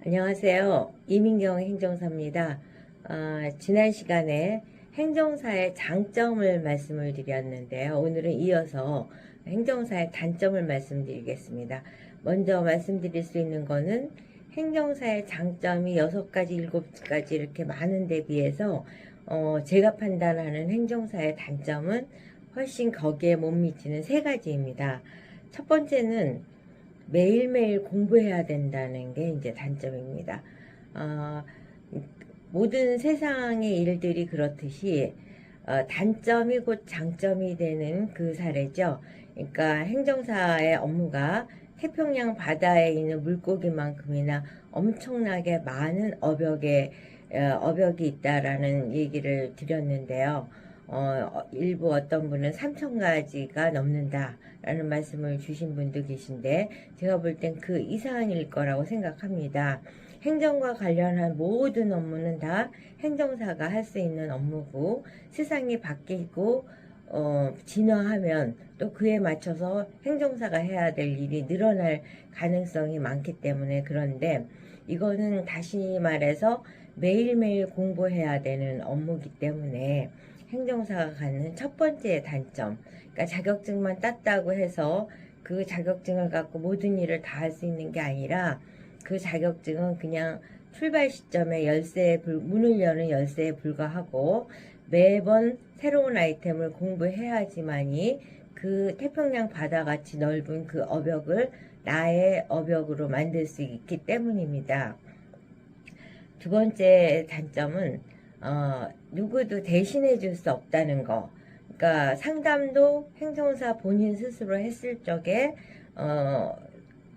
안녕하세요. 이민경 행정사입니다. 지난 시간에 행정사의 장점을 말씀을 드렸는데요. 오늘은 이어서 행정사의 단점을 말씀드리겠습니다. 먼저 말씀드릴 수 있는 거는 행정사의 장점이 6가지, 7가지 이렇게 많은데 비해서 제가 판단하는 행정사의 단점은 훨씬 거기에 못 미치는 3가지입니다. 첫 번째는 매일매일 공부해야 된다는 게 이제 단점입니다. 어, 모든 세상의 일들이 그렇듯이 단점이 곧 장점이 되는 그 사례죠. 그러니까 행정사의 업무가 태평양 바다에 있는 물고기만큼이나 엄청나게 많은 어벽이 있다라는 얘기를 드렸는데요. 일부 어떤 분은 3,000가지가 넘는다라는 말씀을 주신 분도 계신데, 제가 볼 땐 그 이상일 거라고 생각합니다. 행정과 관련한 모든 업무는 다 행정사가 할 수 있는 업무고, 세상이 바뀌고 진화하면 또 그에 맞춰서 행정사가 해야 될 일이 늘어날 가능성이 많기 때문에. 그런데 이거는 다시 말해서 매일매일 공부해야 되는 업무이기 때문에 행정사가 갖는 첫 번째 단점, 그러니까 자격증만 땄다고 해서 그 자격증을 갖고 모든 일을 다 할 수 있는 게 아니라, 그 자격증은 그냥 출발 시점에 문을 여는 열쇠에 불과하고, 매번 새로운 아이템을 공부해야지만이 그 태평양 바다같이 넓은 그 어벽을 나의 어벽으로 만들 수 있기 때문입니다. 두 번째 단점은 누구도 대신해 줄 수 없다는 거. 그러니까 상담도 행정사 본인 스스로 했을 적에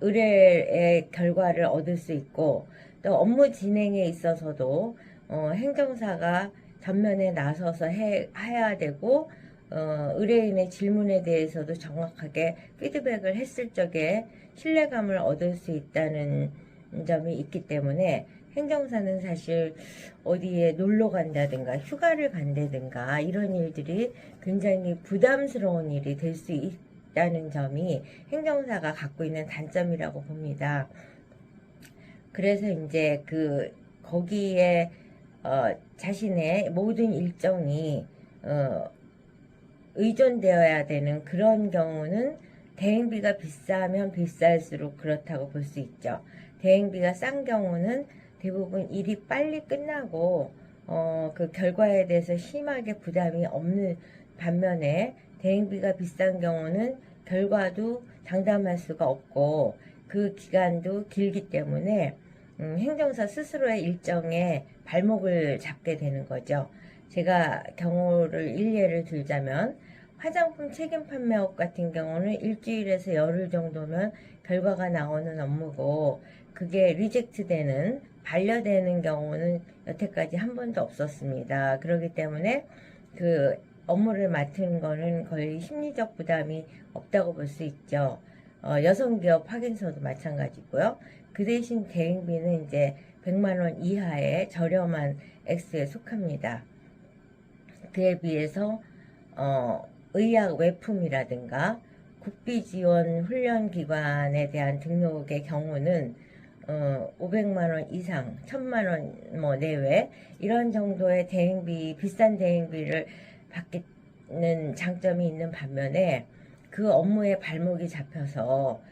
의뢰의 결과를 얻을 수 있고, 또 업무 진행에 있어서도 행정사가 전면에 나서서 해야 되고, 의뢰인의 질문에 대해서도 정확하게 피드백을 했을 적에 신뢰감을 얻을 수 있다는 점이 있기 때문에, 행정사는 사실 어디에 놀러 간다든가 휴가를 간다든가 이런 일들이 굉장히 부담스러운 일이 될 수 있다는 점이 행정사가 갖고 있는 단점이라고 봅니다. 그래서 이제 거기에 자신의 모든 일정이 의존되어야 되는 그런 경우는, 대행비가 비싸면 비쌀수록 그렇다고 볼 수 있죠. 대행비가 싼 경우는 대부분 일이 빨리 끝나고 그 결과에 대해서 심하게 부담이 없는 반면에, 대행비가 비싼 경우는 결과도 장담할 수가 없고 그 기간도 길기 때문에 행정사 스스로의 일정에 발목을 잡게 되는 거죠. 제가 경우를 일례를 들자면, 화장품 책임 판매업 같은 경우는 일주일에서 열흘 정도면 결과가 나오는 업무고, 그게 리젝트 되는, 반려되는 경우는 여태까지 한 번도 없었습니다. 그렇기 때문에 그 업무를 맡은 거는 거의 심리적 부담이 없다고 볼 수 있죠. 여성기업 확인서도 마찬가지고요. 그 대신 대행비는 이제 100만 원 이하의 저렴한 액수에 속합니다. 그에 비해서 의학 외품이라든가 국비지원 훈련기관에 대한 등록의 경우는 500만 원 이상, 1000만 원 뭐 내외 이런 정도의 비싼 대행비를 받는 장점이 있는 반면에, 그 업무에 발목이 잡혀서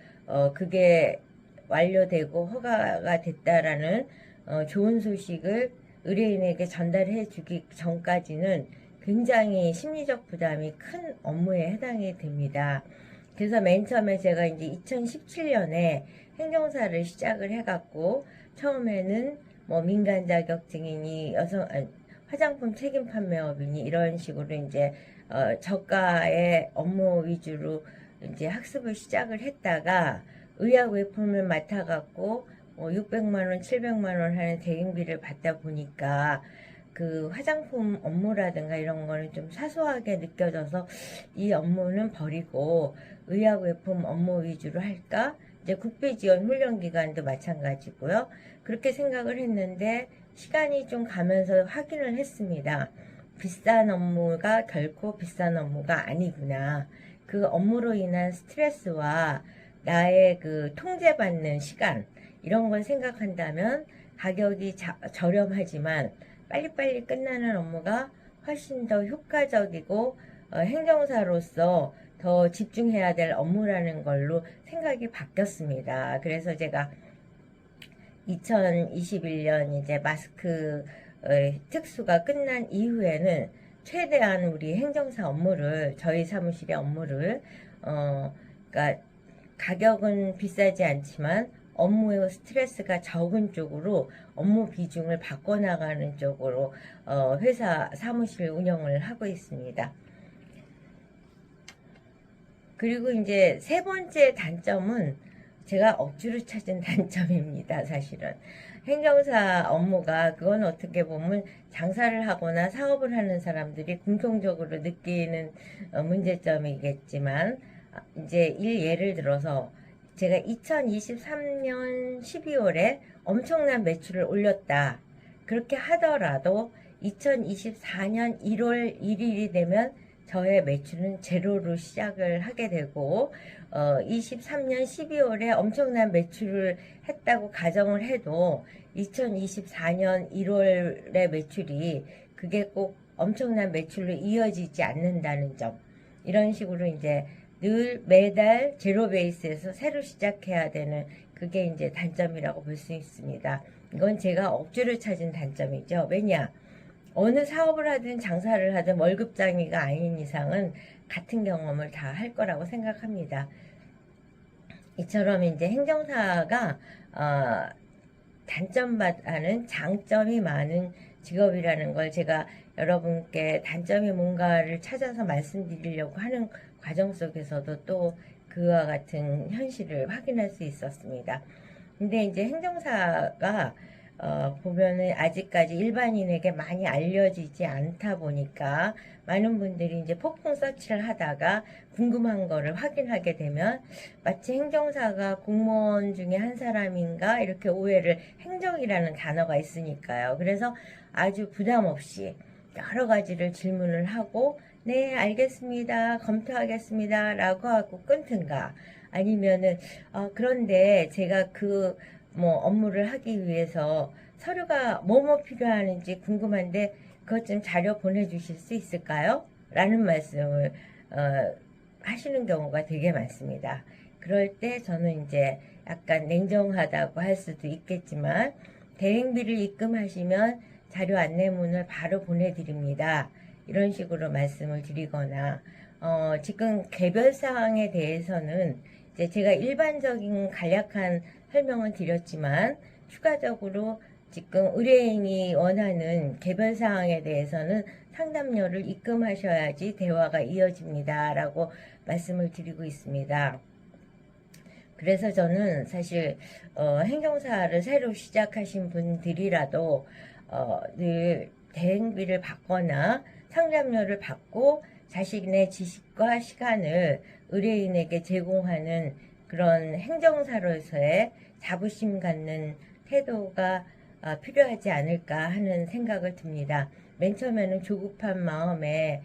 그게 완료되고 허가가 됐다라는 좋은 소식을 의뢰인에게 전달해 주기 전까지는 굉장히 심리적 부담이 큰 업무에 해당이 됩니다. 그래서 맨 처음에 제가 이제 2017년에 행정사를 시작을 해갖고, 처음에는 뭐 민간 자격증이니 화장품 책임 판매업이니 이런 식으로 이제 저가의 업무 위주로 이제 학습을 시작을 했다가, 의학 외품을 맡아갖고 600만 원, 700만 원 하는 대행비를 받다 보니까 그 화장품 업무라든가 이런 거는 좀 사소하게 느껴져서 이 업무는 버리고 의학 외품 업무 위주로 할까? 이제 국비지원 훈련기관도 마찬가지고요. 그렇게 생각을 했는데, 시간이 좀 가면서 확인을 했습니다. 비싼 업무가 결코 비싼 업무가 아니구나. 그 업무로 인한 스트레스와 나의 그 통제받는 시간, 이런 걸 생각한다면 가격이 저렴하지만 빨리빨리 끝나는 업무가 훨씬 더 효과적이고 행정사로서 더 집중해야 될 업무라는 걸로 생각이 바뀌었습니다. 그래서 제가 2021년 이제 마스크 특수가 끝난 이후에는 최대한 우리 행정사 업무를, 저희 사무실의 업무를 그러니까 가격은 비싸지 않지만 업무의 스트레스가 적은 쪽으로 업무 비중을 바꿔나가는 쪽으로 회사 사무실 운영을 하고 있습니다. 그리고 이제 세 번째 단점은 제가 억지로 찾은 단점입니다. 사실은 행정사 업무가, 그건 어떻게 보면 장사를 하거나 사업을 하는 사람들이 공통적으로 느끼는 문제점이겠지만, 이제 예를 들어서 제가 2023년 12월에 엄청난 매출을 올렸다, 그렇게 하더라도 2024년 1월 1일이 되면 저의 매출은 제로로 시작을 하게 되고 23년 12월에 엄청난 매출을 했다고 가정을 해도 2024년 1월의 매출이 그게 꼭 엄청난 매출로 이어지지 않는다는 점, 이런 식으로 이제 늘 매달 제로 베이스에서 새로 시작해야 되는, 그게 이제 단점이라고 볼 수 있습니다. 이건 제가 억지로 찾은 단점이죠. 왜냐? 어느 사업을 하든 장사를 하든 월급장이가 아닌 이상은 같은 경험을 다 할 거라고 생각합니다. 이처럼 이제 행정사가 단점보다는 장점이 많은 직업이라는 걸 제가 여러분께 단점이 뭔가를 찾아서 말씀드리려고 하는 과정 속에서도 또 그와 같은 현실을 확인할 수 있었습니다. 근데 이제 행정사가 보면은 아직까지 일반인에게 많이 알려지지 않다 보니까 많은 분들이 이제 폭풍 서치를 하다가 궁금한 거를 확인하게 되면 마치 행정사가 공무원 중에 한 사람인가 이렇게 오해를, 행정이라는 단어가 있으니까요. 그래서 아주 부담 없이 여러 가지를 질문을 하고 네 알겠습니다, 검토하겠습니다 라고 하고 끊든가, 아니면은 그런데 제가 그 업무를 하기 위해서 서류가 뭐뭐 필요하는지 궁금한데 그것 좀 자료 보내주실 수 있을까요? 라는 말씀을 하시는 경우가 되게 많습니다. 그럴 때 저는 이제 약간 냉정하다고 할 수도 있겠지만, 대행비를 입금하시면 자료 안내문을 바로 보내드립니다, 이런 식으로 말씀을 드리거나, 지금 개별 사항에 대해서는 이제 제가 일반적인 간략한 설명은 드렸지만 추가적으로 지금 의뢰인이 원하는 개별 사항에 대해서는 상담료를 입금하셔야지 대화가 이어집니다 라고 말씀을 드리고 있습니다. 그래서 저는 사실 행정사를 새로 시작하신 분들이라도 늘 대행비를 받거나 상담료를 받고 자신의 지식과 시간을 의뢰인에게 제공하는 그런 행정사로서의 자부심 갖는 태도가 필요하지 않을까 하는 생각을 듭니다. 맨 처음에는 조급한 마음에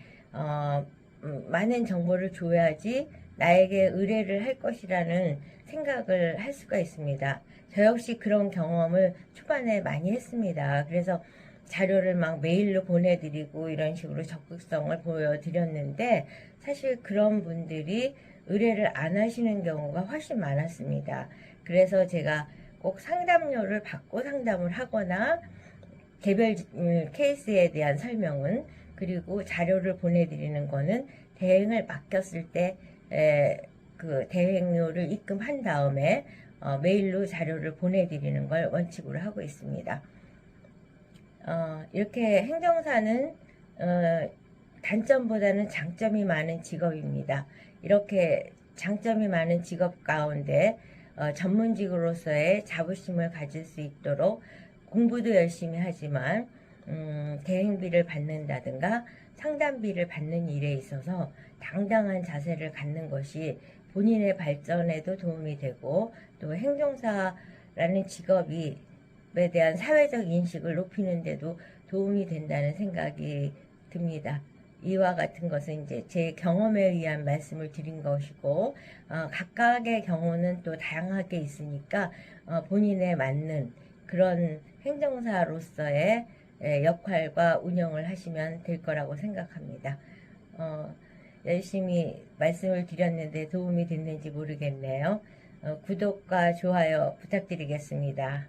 많은 정보를 줘야지 나에게 의뢰를 할 것이라는 생각을 할 수가 있습니다. 저 역시 그런 경험을 초반에 많이 했습니다. 그래서 자료를 막 메일로 보내드리고 이런 식으로 적극성을 보여드렸는데 사실 그런 분들이 의뢰를 안 하시는 경우가 훨씬 많았습니다. 그래서 제가 꼭 상담료를 받고 상담을 하거나 개별 케이스에 대한 설명은, 그리고 자료를 보내드리는 거는 대행을 맡겼을 때 그 대행료를 입금한 다음에 메일로 자료를 보내드리는 걸 원칙으로 하고 있습니다. 이렇게 행정사는 단점보다는 장점이 많은 직업입니다. 이렇게 장점이 많은 직업 가운데 전문직으로서의 자부심을 가질 수 있도록 공부도 열심히 하지만 대행비를 받는다든가 상담비를 받는 일에 있어서 당당한 자세를 갖는 것이 본인의 발전에도 도움이 되고, 또 행정사라는 직업에 대한 사회적 인식을 높이는 데도 도움이 된다는 생각이 듭니다. 이와 같은 것은 이제 제 경험에 의한 말씀을 드린 것이고, 각각의 경우는 또 다양하게 있으니까, 본인에 맞는 그런 행정사로서의 역할과 운영을 하시면 될 거라고 생각합니다. 열심히 말씀을 드렸는데 도움이 됐는지 모르겠네요. 구독과 좋아요 부탁드리겠습니다.